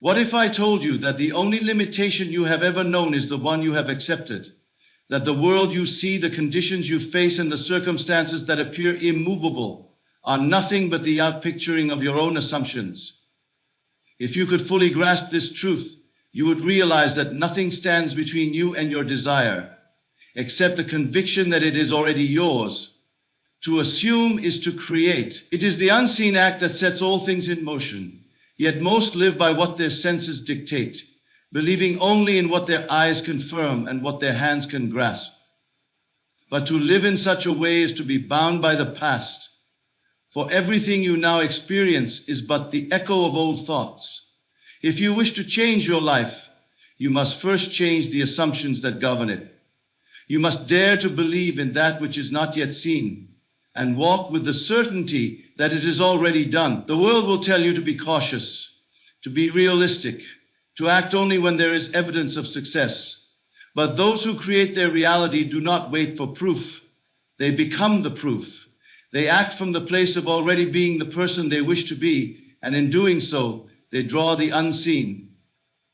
What if I told you that the only limitation you have ever known is the one you have accepted? That the world you see, the conditions you face, and the circumstances that appear immovable are nothing but the outpicturing of your own assumptions? If you could fully grasp this truth, you would realize that nothing stands between you and your desire, except the conviction that it is already yours. To assume is to create. It is the unseen act that sets all things in motion, yet most live by what their senses dictate, believing only in what their eyes confirm and what their hands can grasp. But to live in such a way is to be bound by the past, for everything you now experience is but the echo of old thoughts. If you wish to change your life, you must first change the assumptions that govern it. You must dare to believe in that which is not yet seen, and walk with the certainty that it is already done. The world will tell you to be cautious, to be realistic, to act only when there is evidence of success. But those who create their reality do not wait for proof. They become the proof. They act from the place of already being the person they wish to be, and in doing so, they draw the unseen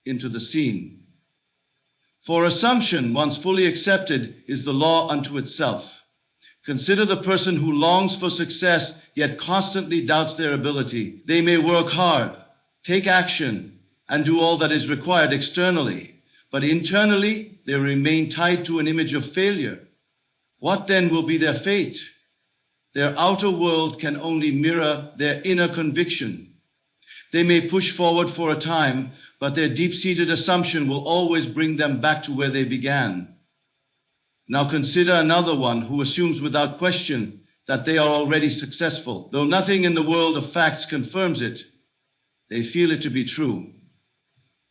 into the seen. For assumption, once fully accepted, is the law unto itself. Consider the person who longs for success, yet constantly doubts their ability. They may work hard, take action, and do all that is required externally, but internally they remain tied to an image of failure. What then will be their fate? Their outer world can only mirror their inner conviction. They may push forward for a time, but their deep-seated assumption will always bring them back to where they began. Now consider another one who assumes without question that they are already successful. Though nothing in the world of facts confirms it, they feel it to be true.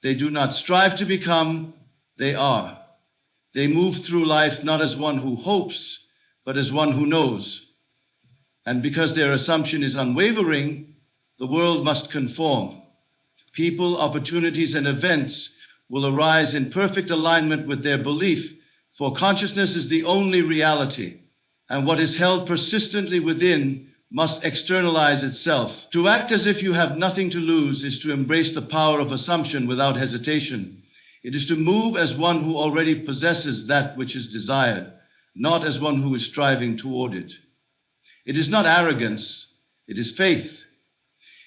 They do not strive to become, they are. They move through life not as one who hopes, but as one who knows. And because their assumption is unwavering, the world must conform. People, opportunities, and events will arise in perfect alignment with their belief, for consciousness is the only reality, and what is held persistently within must externalize itself. To act as if you have nothing to lose is to embrace the power of assumption without hesitation. It is to move as one who already possesses that which is desired, not as one who is striving toward it. It is not arrogance, it is faith.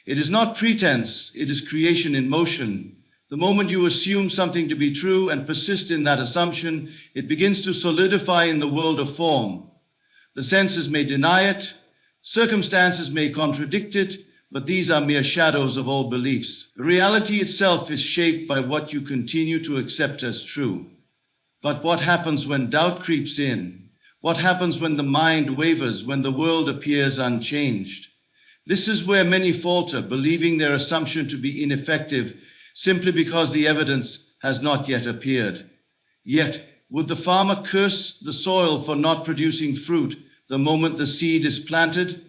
It is not pretense, it is creation in motion. The moment you assume something to be true and persist in that assumption, it begins to solidify in the world of form. The senses may deny it, circumstances may contradict it, but these are mere shadows of all beliefs. Reality itself is shaped by what you continue to accept as true. But what happens when doubt creeps in? What happens when the mind wavers, when the world appears unchanged? This is where many falter, believing their assumption to be ineffective simply because the evidence has not yet appeared. Yet, would the farmer curse the soil for not producing fruit the moment the seed is planted?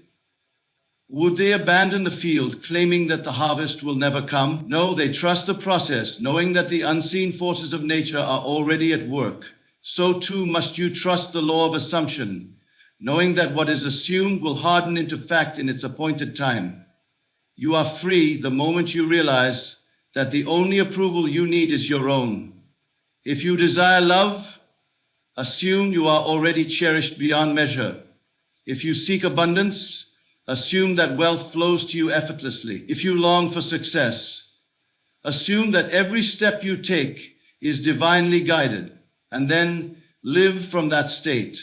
Would they abandon the field, claiming that the harvest will never come? No, they trust the process, knowing that the unseen forces of nature are already at work. So too must you trust the law of assumption, knowing that what is assumed will harden into fact in its appointed time. You are free the moment you realize that the only approval you need is your own. If you desire love, assume you are already cherished beyond measure. If you seek abundance, assume that wealth flows to you effortlessly. If you long for success, assume that every step you take is divinely guided, and then live from that state.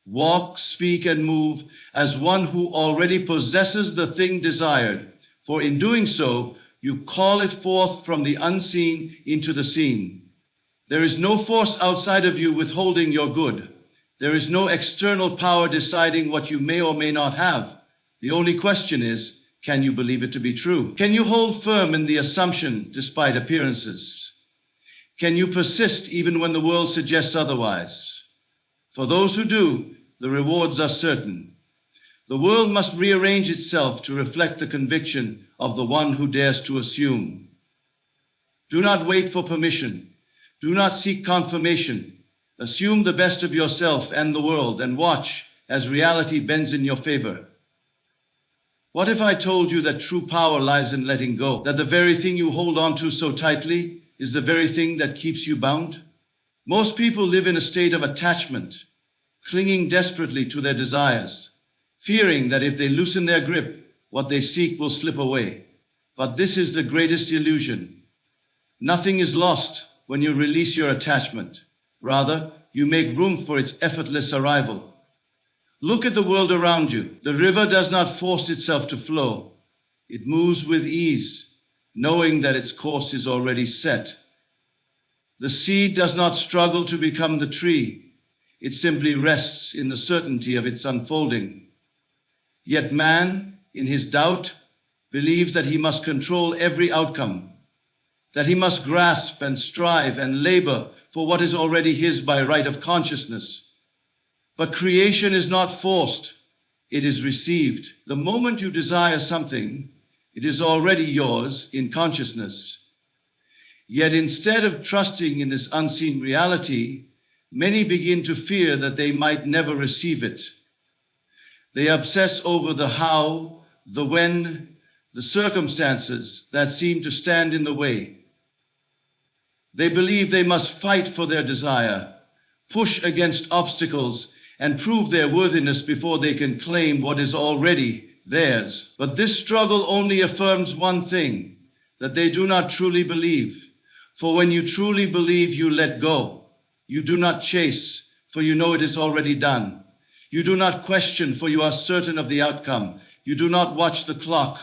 Walk, speak, and move as one who already possesses the thing desired, for in doing so, you call it forth from the unseen into the seen. There is no force outside of you withholding your good. There is no external power deciding what you may or may not have. The only question is, can you believe it to be true? Can you hold firm in the assumption despite appearances? Can you persist even when the world suggests otherwise? For those who do, the rewards are certain. The world must rearrange itself to reflect the conviction of the one who dares to assume. Do not wait for permission. Do not seek confirmation. Assume the best of yourself and the world, and watch as reality bends in your favor. What if I told you that true power lies in letting go, that the very thing you hold on to so tightly is the very thing that keeps you bound? Most people live in a state of attachment, clinging desperately to their desires, fearing that if they loosen their grip, what they seek will slip away. But this is the greatest illusion. Nothing is lost when you release your attachment. Rather, you make room for its effortless arrival. Look at the world around you. The river does not force itself to flow. It moves with ease, knowing that its course is already set. The seed does not struggle to become the tree. It simply rests in the certainty of its unfolding. Yet man, in his doubt, believes that he must control every outcome, that he must grasp and strive and labor for what is already his by right of consciousness. But creation is not forced, it is received. The moment you desire something, it is already yours in consciousness. Yet instead of trusting in this unseen reality, many begin to fear that they might never receive it. They obsess over the how, the when, the circumstances that seem to stand in the way. They believe they must fight for their desire, push against obstacles, and prove their worthiness before they can claim what is already theirs. But this struggle only affirms one thing, that they do not truly believe. For when you truly believe, you let go. You do not chase, for you know it is already done. You do not question, for you are certain of the outcome. You do not watch the clock,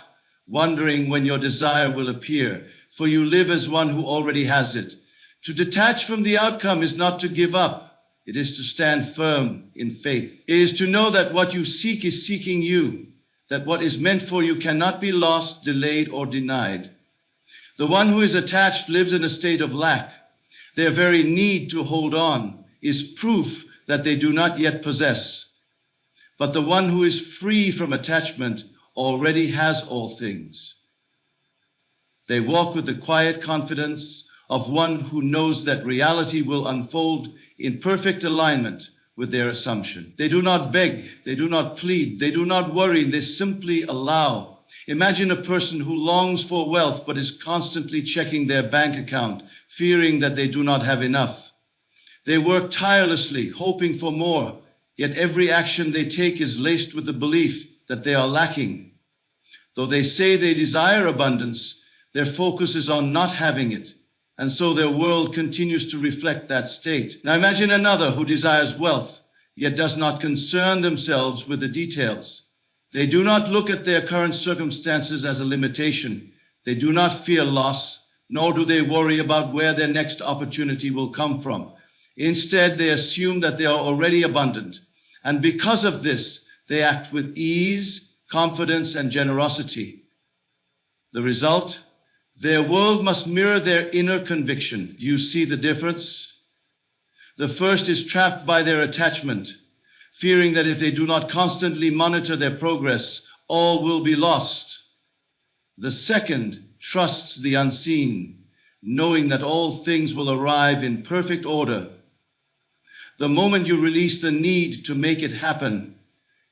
wondering when your desire will appear, for you live as one who already has it. To detach from the outcome is not to give up. It is to stand firm in faith. It is to know that what you seek is seeking you, that what is meant for you cannot be lost, delayed, or denied. The one who is attached lives in a state of lack. Their very need to hold on is proof that they do not yet possess. But the one who is free from attachment already has all things. They walk with the quiet confidence of one who knows that reality will unfold in perfect alignment with their assumption. They do not beg, they do not plead, they do not worry, they simply allow. Imagine a person who longs for wealth but is constantly checking their bank account, fearing that they do not have enough. They work tirelessly, hoping for more, yet every action they take is laced with the belief that they are lacking. Though they say they desire abundance, their focus is on not having it, and so their world continues to reflect that state. Now imagine another who desires wealth, yet does not concern themselves with the details. They do not look at their current circumstances as a limitation. They do not fear loss, nor do they worry about where their next opportunity will come from. Instead, they assume that they are already abundant, and because of this, they act with ease, confidence, and generosity. The result? Their world must mirror their inner conviction. You see the difference? The first is trapped by their attachment, fearing that if they do not constantly monitor their progress, all will be lost. The second trusts the unseen, knowing that all things will arrive in perfect order. The moment you release the need to make it happen,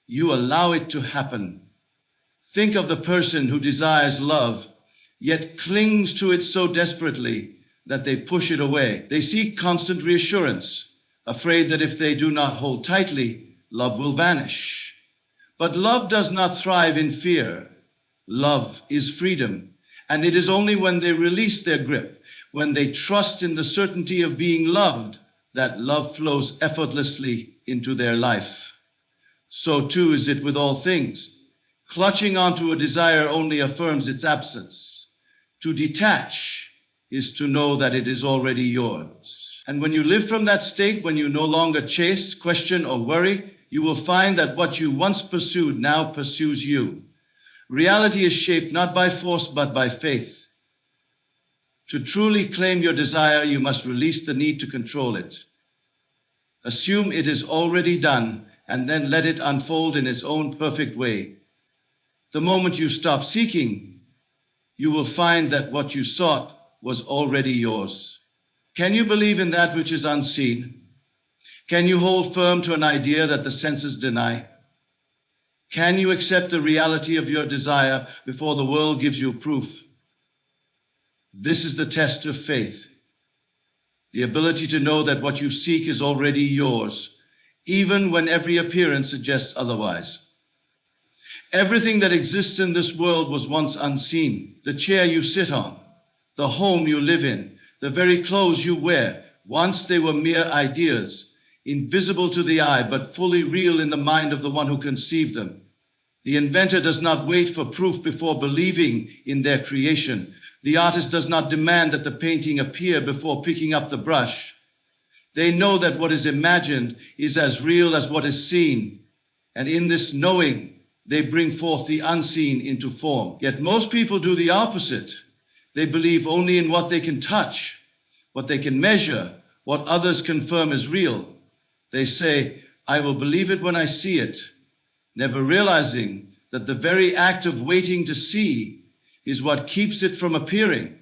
you allow it to happen. Think of the person who desires love, yet clings to it so desperately that they push it away. They seek constant reassurance, afraid that if they do not hold tightly, love will vanish. But love does not thrive in fear. Love is freedom. And it is only when they release their grip, when they trust in the certainty of being loved, that love flows effortlessly into their life. So too is it with all things. Clutching onto a desire only affirms its absence. To detach is to know that it is already yours. And when you live from that state, when you no longer chase, question, or worry, you will find that what you once pursued now pursues you. Reality is shaped not by force, but by faith. To truly claim your desire, you must release the need to control it. Assume it is already done, and then let it unfold in its own perfect way. The moment you stop seeking, you will find that what you sought was already yours. Can you believe in that which is unseen? Can you hold firm to an idea that the senses deny? Can you accept the reality of your desire before the world gives you proof? This is the test of faith. The ability to know that what you seek is already yours, even when every appearance suggests otherwise. Everything that exists in this world was once unseen. The chair you sit on, the home you live in, the very clothes you wear, once they were mere ideas, invisible to the eye, but fully real in the mind of the one who conceived them. The inventor does not wait for proof before believing in their creation. The artist does not demand that the painting appear before picking up the brush. They know that what is imagined is as real as what is seen, and in this knowing, they bring forth the unseen into form. Yet most people do the opposite. They believe only in what they can touch, what they can measure, what others confirm is real. They say, I will believe it when I see it, never realizing that the very act of waiting to see is what keeps it from appearing.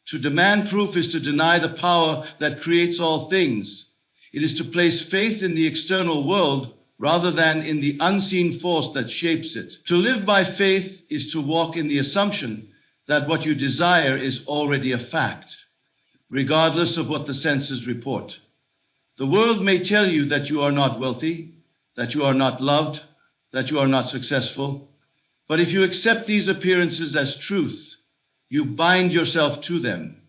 To demand proof is to deny the power that creates all things. It is to place faith in the external world rather than in the unseen force that shapes it. To live by faith is to walk in the assumption that what you desire is already a fact, regardless of what the senses report. The world may tell you that you are not wealthy, that you are not loved, that you are not successful. But if you accept these appearances as truth, you bind yourself to them.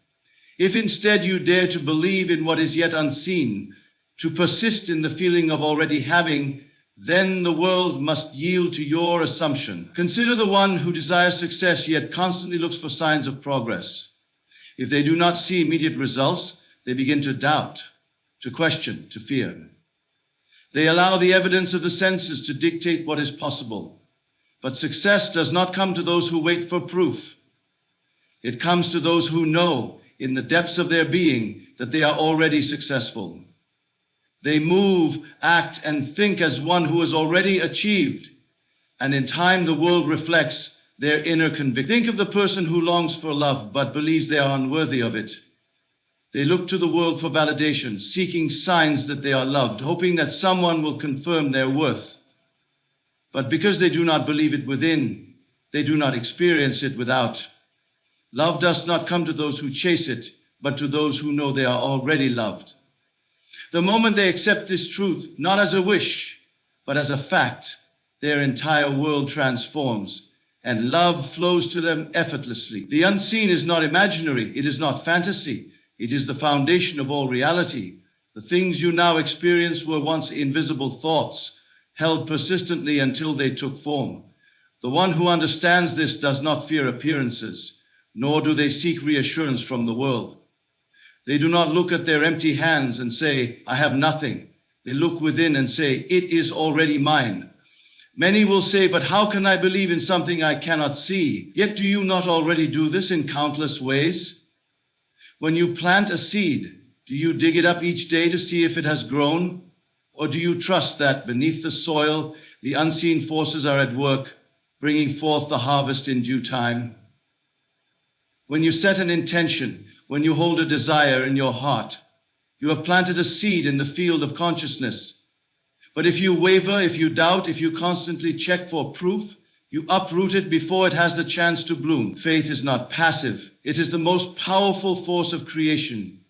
If instead you dare to believe in what is yet unseen, to persist in the feeling of already having, then the world must yield to your assumption. Consider the one who desires success yet constantly looks for signs of progress. If they do not see immediate results, they begin to doubt, to question, to fear. They allow the evidence of the senses to dictate what is possible. But success does not come to those who wait for proof. It comes to those who know in the depths of their being that they are already successful. They move, act, and think as one who has already achieved, and in time the world reflects their inner conviction. Think of the person who longs for love but believes they are unworthy of it. They look to the world for validation, seeking signs that they are loved, hoping that someone will confirm their worth. But because they do not believe it within, they do not experience it without. Love does not come to those who chase it, but to those who know they are already loved. The moment they accept this truth, not as a wish, but as a fact, their entire world transforms, and love flows to them effortlessly. The unseen is not imaginary, it is not fantasy, it is the foundation of all reality. The things you now experience were once invisible thoughts, held persistently until they took form. The one who understands this does not fear appearances, nor do they seek reassurance from the world. They do not look at their empty hands and say, I have nothing. They look within and say, it is already mine. Many will say, but how can I believe in something I cannot see? Yet do you not already do this in countless ways? When you plant a seed, do you dig it up each day to see if it has grown? Or do you trust that beneath the soil, the unseen forces are at work, bringing forth the harvest in due time? When you set an intention, when you hold a desire in your heart, you have planted a seed in the field of consciousness. But if you waver, if you doubt, if you constantly check for proof, you uproot it before it has the chance to bloom. Faith is not passive. It is the most powerful force of creation.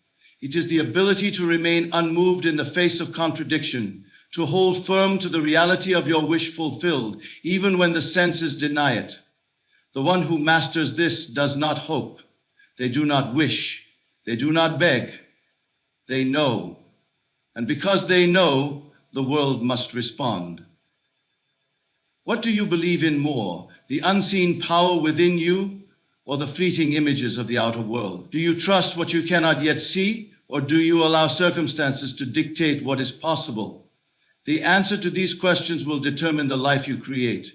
It is the ability to remain unmoved in the face of contradiction, to hold firm to the reality of your wish fulfilled, even when the senses deny it. The one who masters this does not hope. They do not wish. They do not beg. They know. And because they know, the world must respond. What do you believe in more, the unseen power within you or the fleeting images of the outer world? Do you trust what you cannot yet see, or do you allow circumstances to dictate what is possible? The answer to these questions will determine the life you create.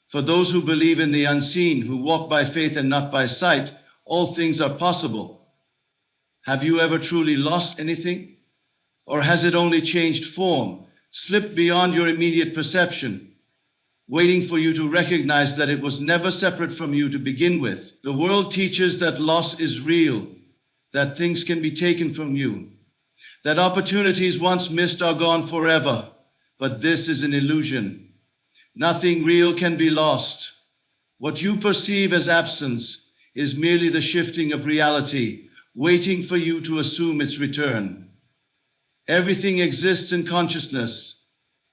For those who believe in the unseen, who walk by faith and not by sight, all things are possible. Have you ever truly lost anything? Or has it only changed form, slipped beyond your immediate perception, waiting for you to recognize that it was never separate from you to begin with? The world teaches that loss is real, that things can be taken from you, that opportunities once missed are gone forever. But this is an illusion. Nothing real can be lost. What you perceive as absence is merely the shifting of reality, waiting for you to assume its return. Everything exists in consciousness,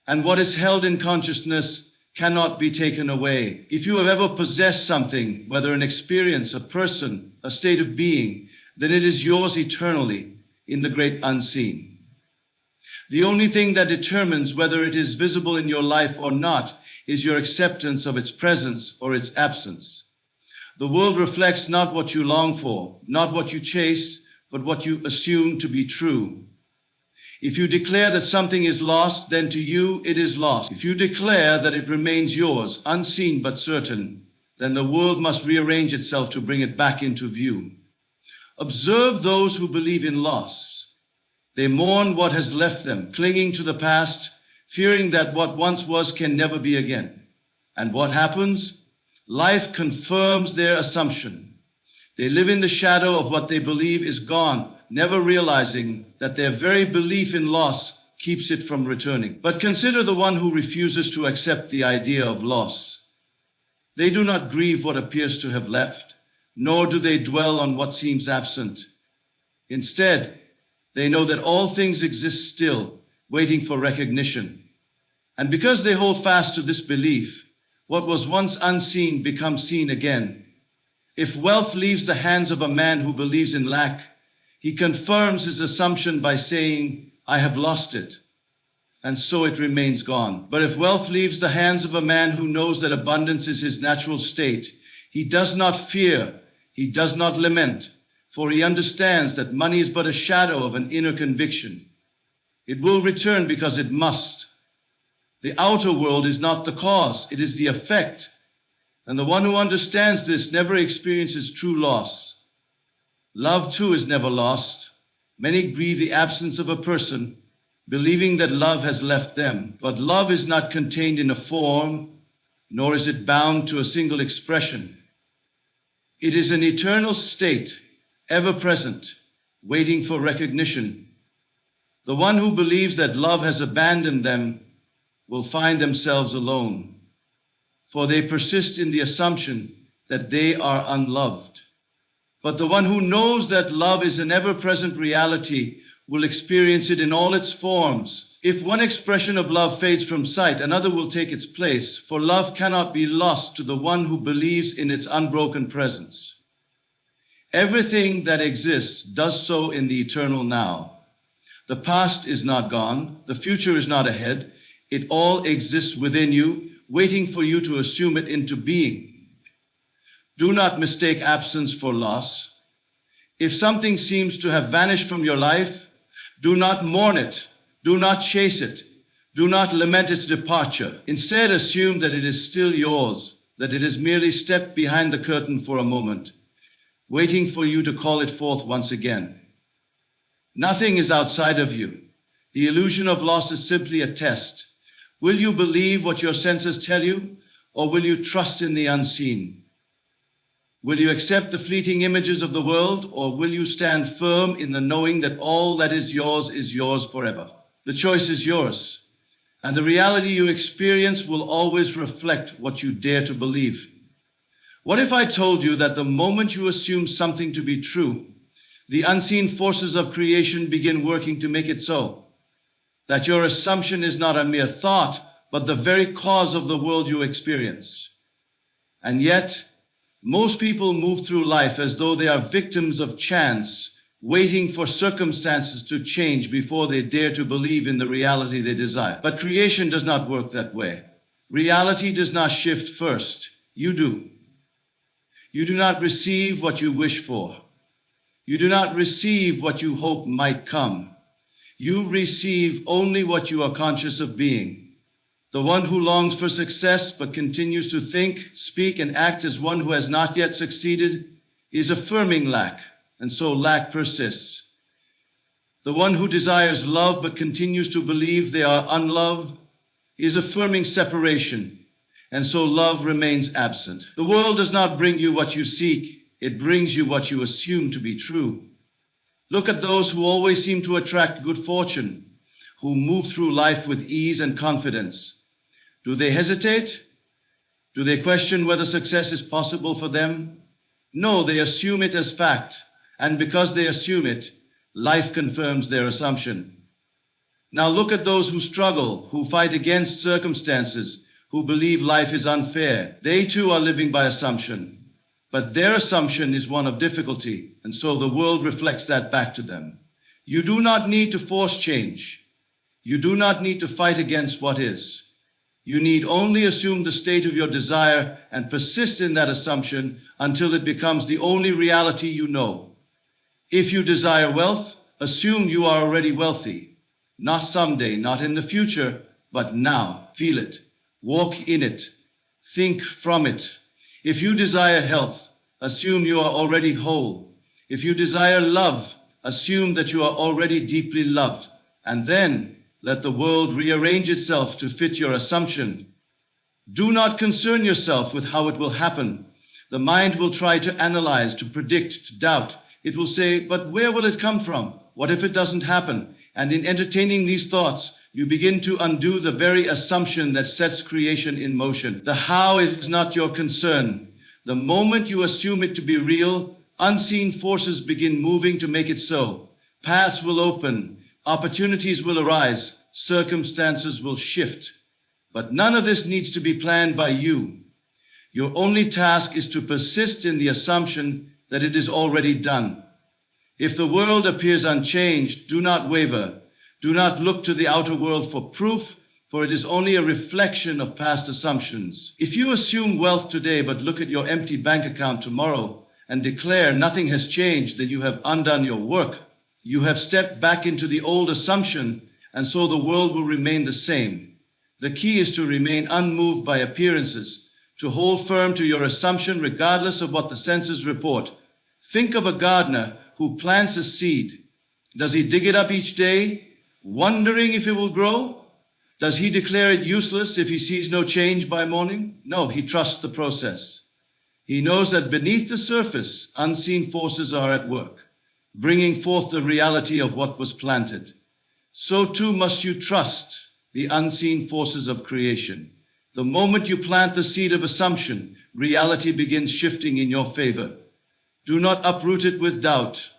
and what is held in consciousness cannot be taken away. If you have ever possessed something, whether an experience, a person, a state of being, then it is yours eternally in the great unseen. The only thing that determines whether it is visible in your life or not is your acceptance of its presence or its absence. The world reflects not what you long for, not what you chase, but what you assume to be true. If you declare that something is lost, then to you it is lost. If you declare that it remains yours, unseen but certain, then the world must rearrange itself to bring it back into view. Observe those who believe in loss. They mourn what has left them, clinging to the past, fearing that what once was can never be again. And what happens? Life confirms their assumption. They live in the shadow of what they believe is gone, never realizing that their very belief in loss keeps it from returning. But consider the one who refuses to accept the idea of loss. They do not grieve what appears to have left, nor do they dwell on what seems absent. Instead, they know that all things exist still, waiting for recognition. And because they hold fast to this belief, what was once unseen becomes seen again. If wealth leaves the hands of a man who believes in lack, he confirms his assumption by saying, I have lost it, and so it remains gone. But if wealth leaves the hands of a man who knows that abundance is his natural state, he does not fear, he does not lament, for he understands that money is but a shadow of an inner conviction. It will return because it must. The outer world is not the cause, it is the effect. And the one who understands this never experiences true loss. Love too is never lost. Many grieve the absence of a person, believing that love has left them. But love is not contained in a form, nor is it bound to a single expression. It is an eternal state, ever present, waiting for recognition. The one who believes that love has abandoned them will find themselves alone, for they persist in the assumption that they are unloved. But the one who knows that love is an ever-present reality will experience it in all its forms. If one expression of love fades from sight, another will take its place, for love cannot be lost to the one who believes in its unbroken presence. Everything that exists does so in the eternal now. The past is not gone, the future is not ahead. It all exists within you, waiting for you to assume it into being. Do not mistake absence for loss. If something seems to have vanished from your life, do not mourn it, do not chase it, do not lament its departure. Instead, assume that it is still yours, that it has merely stepped behind the curtain for a moment, waiting for you to call it forth once again. Nothing is outside of you. The illusion of loss is simply a test. Will you believe what your senses tell you, or will you trust in the unseen? Will you accept the fleeting images of the world, or will you stand firm in the knowing that all that is yours forever? The choice is yours, and the reality you experience will always reflect what you dare to believe. What if I told you that the moment you assume something to be true, the unseen forces of creation begin working to make it so? That your assumption is not a mere thought, but the very cause of the world you experience. And yet, most people move through life as though they are victims of chance, waiting for circumstances to change before they dare to believe in the reality they desire. But creation does not work that way. Reality does not shift first. You do. You do not receive what you wish for. You do not receive what you hope might come. You receive only what you are conscious of being. The one who longs for success but continues to think, speak, and act as one who has not yet succeeded is affirming lack, and so lack persists. The one who desires love but continues to believe they are unloved is affirming separation, and so love remains absent. The world does not bring you what you seek, it brings you what you assume to be true. Look at those who always seem to attract good fortune, who move through life with ease and confidence. Do they hesitate? Do they question whether success is possible for them? No, they assume it as fact, and because they assume it, life confirms their assumption. Now look at those who struggle, who fight against circumstances, who believe life is unfair. They too are living by assumption, but their assumption is one of difficulty, and so the world reflects that back to them. You do not need to force change. You do not need to fight against what is. You need only assume the state of your desire and persist in that assumption until it becomes the only reality you know. If you desire wealth, assume you are already wealthy. Not someday, not in the future, but now. Feel it. Walk in it. Think from it. If you desire health, assume you are already whole. If you desire love, assume that you are already deeply loved. And then let the world rearrange itself to fit your assumption. Do not concern yourself with how it will happen. The mind will try to analyze, to predict, to doubt. It will say, but where will it come from? What if it doesn't happen? And in entertaining these thoughts, you begin to undo the very assumption that sets creation in motion. The how is not your concern. The moment you assume it to be real, unseen forces begin moving to make it so. Paths will open. Opportunities will arise, circumstances will shift, but none of this needs to be planned by you. Your only task is to persist in the assumption that it is already done. If the world appears unchanged, do not waver. Do not look to the outer world for proof, for it is only a reflection of past assumptions. If you assume wealth today but look at your empty bank account tomorrow and declare nothing has changed, then you have undone your work. You have stepped back into the old assumption, and so the world will remain the same. The key is to remain unmoved by appearances, to hold firm to your assumption regardless of what the senses report. Think of a gardener who plants a seed. Does he dig it up each day, wondering if it will grow? Does he declare it useless if he sees no change by morning? No, he trusts the process. He knows that beneath the surface, unseen forces are at work, bringing forth the reality of what was planted. So too must you trust the unseen forces of creation. The moment you plant the seed of assumption, reality begins shifting in your favor. Do not uproot it with doubt.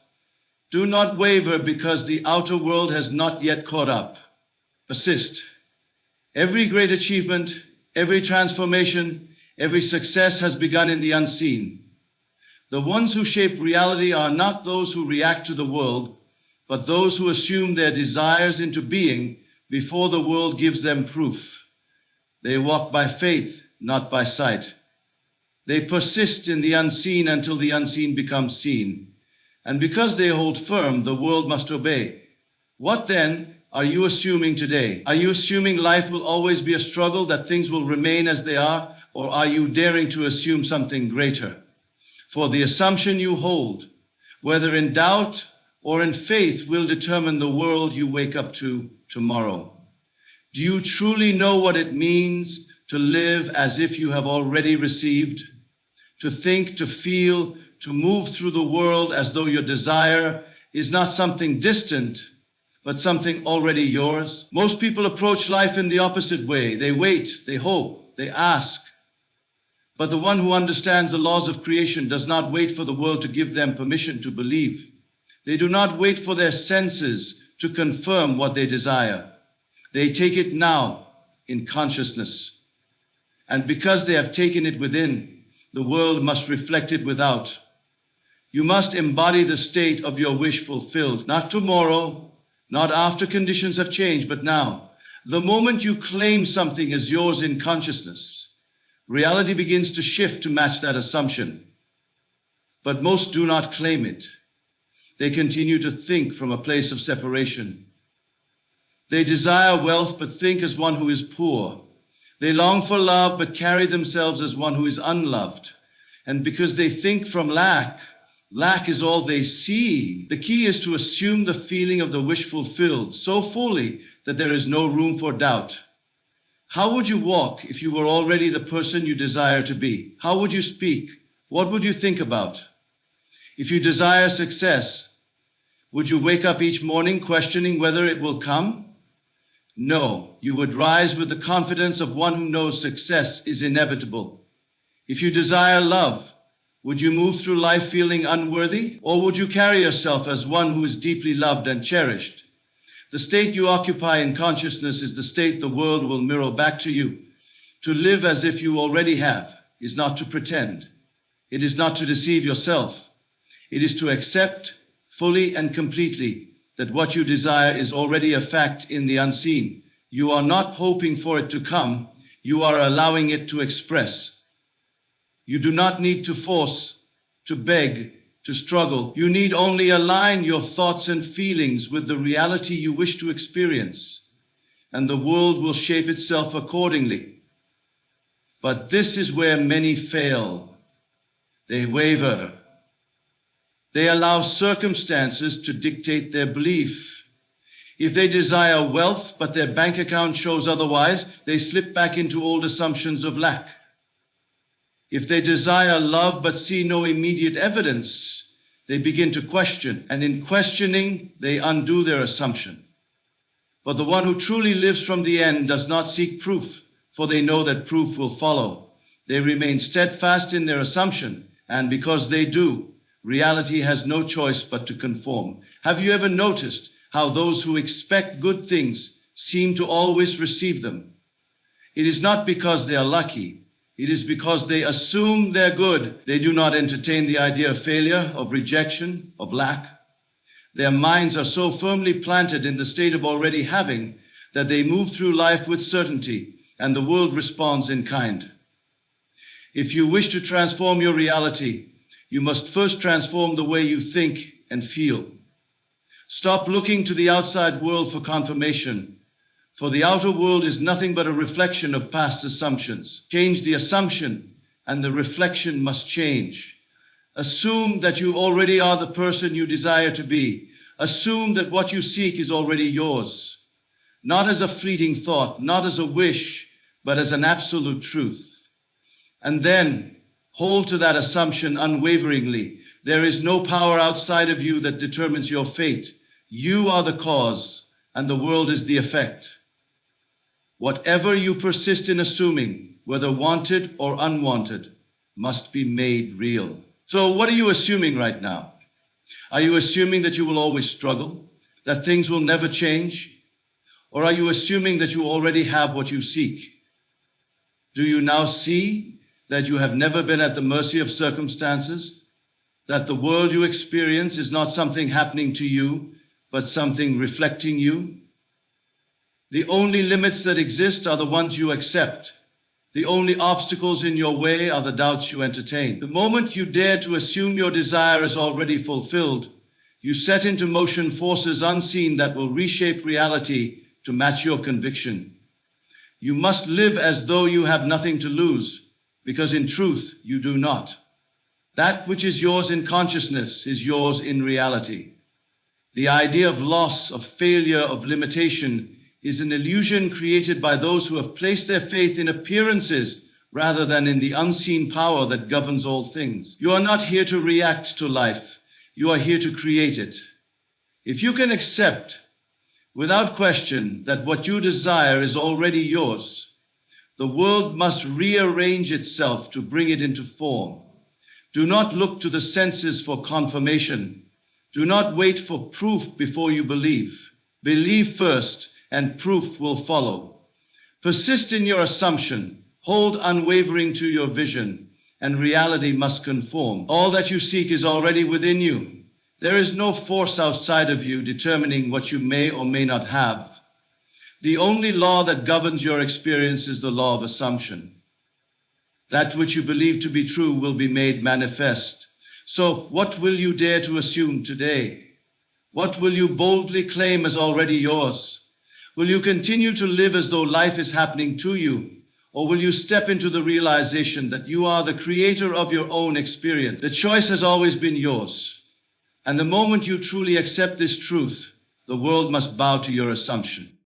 Do not waver because the outer world has not yet caught up. Persist. Every great achievement, every transformation, every success has begun in the unseen. The ones who shape reality are not those who react to the world, but those who assume their desires into being before the world gives them proof. They walk by faith, not by sight. They persist in the unseen until the unseen becomes seen. And because they hold firm, the world must obey. What then are you assuming today? Are you assuming life will always be a struggle, that things will remain as they are, or are you daring to assume something greater? For the assumption you hold, whether in doubt or in faith, will determine the world you wake up to tomorrow. Do you truly know what it means to live as if you have already received? To think, to feel, to move through the world as though your desire is not something distant, but something already yours? Most people approach life in the opposite way. They wait, they hope, they ask. But the one who understands the laws of creation does not wait for the world to give them permission to believe. They do not wait for their senses to confirm what they desire. They take it now in consciousness. And because they have taken it within, the world must reflect it without. You must embody the state of your wish fulfilled, not tomorrow, not after conditions have changed, but now. The moment you claim something as yours in consciousness, reality begins to shift to match that assumption. But most do not claim it. They continue to think from a place of separation. They desire wealth, but think as one who is poor. They long for love, but carry themselves as one who is unloved. And because they think from lack, lack is all they see. The key is to assume the feeling of the wish fulfilled so fully that there is no room for doubt. How would you walk if you were already the person you desire to be? How would you speak? What would you think about? If you desire success, would you wake up each morning questioning whether it will come? No, you would rise with the confidence of one who knows success is inevitable. If you desire love, would you move through life feeling unworthy, or would you carry yourself as one who is deeply loved and cherished? The state you occupy in consciousness is the state the world will mirror back to you. To live as if you already have is not to pretend. It is not to deceive yourself. It is to accept fully and completely that what you desire is already a fact in the unseen. You are not hoping for it to come. You are allowing it to express. You do not need to force, to beg, to struggle. You need only align your thoughts and feelings with the reality you wish to experience, and the world will shape itself accordingly. But this is where many fail. They waver. They allow circumstances to dictate their belief. If they desire wealth, but their bank account shows otherwise, they slip back into old assumptions of lack. If they desire love but see no immediate evidence, they begin to question, and in questioning, they undo their assumption. But the one who truly lives from the end does not seek proof, for they know that proof will follow. They remain steadfast in their assumption, and because they do, reality has no choice but to conform. Have you ever noticed how those who expect good things seem to always receive them? It is not because they are lucky. It is because they assume they're good. They do not entertain the idea of failure, of rejection, of lack. Their minds are so firmly planted in the state of already having that they move through life with certainty, and the world responds in kind. If you wish to transform your reality, you must first transform the way you think and feel. Stop looking to the outside world for confirmation, for the outer world is nothing but a reflection of past assumptions. Change the assumption, and the reflection must change. Assume that you already are the person you desire to be. Assume that what you seek is already yours, not as a fleeting thought, not as a wish, but as an absolute truth. And then hold to that assumption unwaveringly. There is no power outside of you that determines your fate. You are the cause, and the world is the effect. Whatever you persist in assuming, whether wanted or unwanted, must be made real. So what are you assuming right now? Are you assuming that you will always struggle, that things will never change? Or are you assuming that you already have what you seek? Do you now see that you have never been at the mercy of circumstances, that the world you experience is not something happening to you, but something reflecting you? The only limits that exist are the ones you accept. The only obstacles in your way are the doubts you entertain. The moment you dare to assume your desire is already fulfilled, you set into motion forces unseen that will reshape reality to match your conviction. You must live as though you have nothing to lose, because in truth you do not. That which is yours in consciousness is yours in reality. The idea of loss, of failure, of limitation is an illusion created by those who have placed their faith in appearances rather than in the unseen power that governs all things. You are not here to react to life. You are here to create it. If you can accept without question that what you desire is already yours, the world must rearrange itself to bring it into form. Do not look to the senses for confirmation. Do not wait for proof before you believe. Believe first, and proof will follow. Persist in your assumption, hold unwavering to your vision, and reality must conform. All that you seek is already within you. There is no force outside of you determining what you may or may not have. The only law that governs your experience is the law of assumption. That which you believe to be true will be made manifest. So what will you dare to assume today? What will you boldly claim as already yours? Will you continue to live as though life is happening to you? Or will you step into the realization that you are the creator of your own experience? The choice has always been yours. And the moment you truly accept this truth, the world must bow to your assumption.